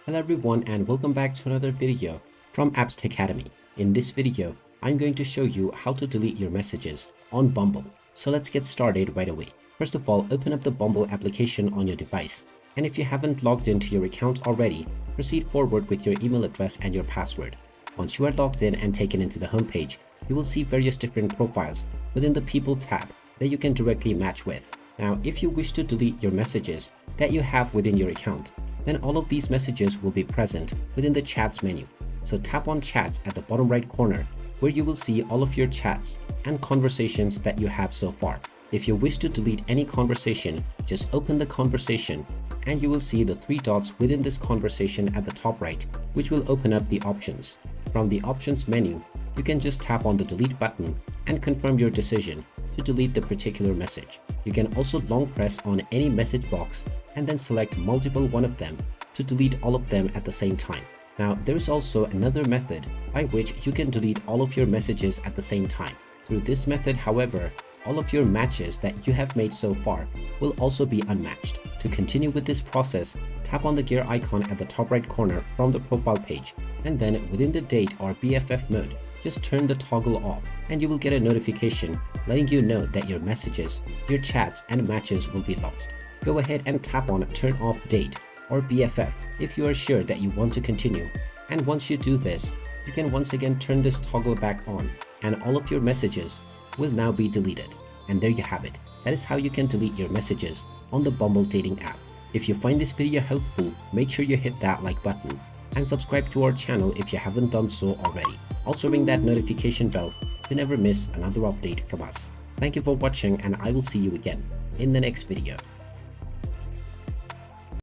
Hello everyone and welcome back to another video from Apps Academy. In this video, I'm going to show you how to delete your messages on Bumble. So let's get started right away. First of all, open up the Bumble application on your device. And if you haven't logged into your account already, proceed forward with your email address and your password. Once you are logged in and taken into the homepage, you will see various different profiles within the People tab that you can directly match with. Now, if you wish to delete your messages that you have within your account, then all of these messages will be present within the Chats menu. So tap on Chats at the bottom right corner where you will see all of your chats and conversations that you have so far. If you wish to delete any conversation, just open the conversation and you will see the three dots within this conversation at the top right, which will open up the options. From the options menu, you can just tap on the delete button and confirm your decision to delete the particular message. You can also long press on any message box and then select multiple one of them to delete all of them at the same time. Now, there is also another method by which you can delete all of your messages at the same time. Through this method, however, all of your matches that you have made so far will also be unmatched. To continue with this process, tap on the gear icon at the top right corner from the profile page, and then within the date or BFF mode, just turn the toggle off and you will get a notification letting you know that your messages, your chats and matches will be lost. Go ahead and tap on turn off date or BFF if you are sure that you want to continue. And once you do this, you can once again turn this toggle back on and all of your messages will now be deleted. And there you have it. That is how you can delete your messages on the Bumble dating app. If you find this video helpful, make sure you hit that like button and subscribe to our channel if you haven't done so already. Also ring that notification bell to never miss another update from us. Thank you for watching and I will see you again in the next video.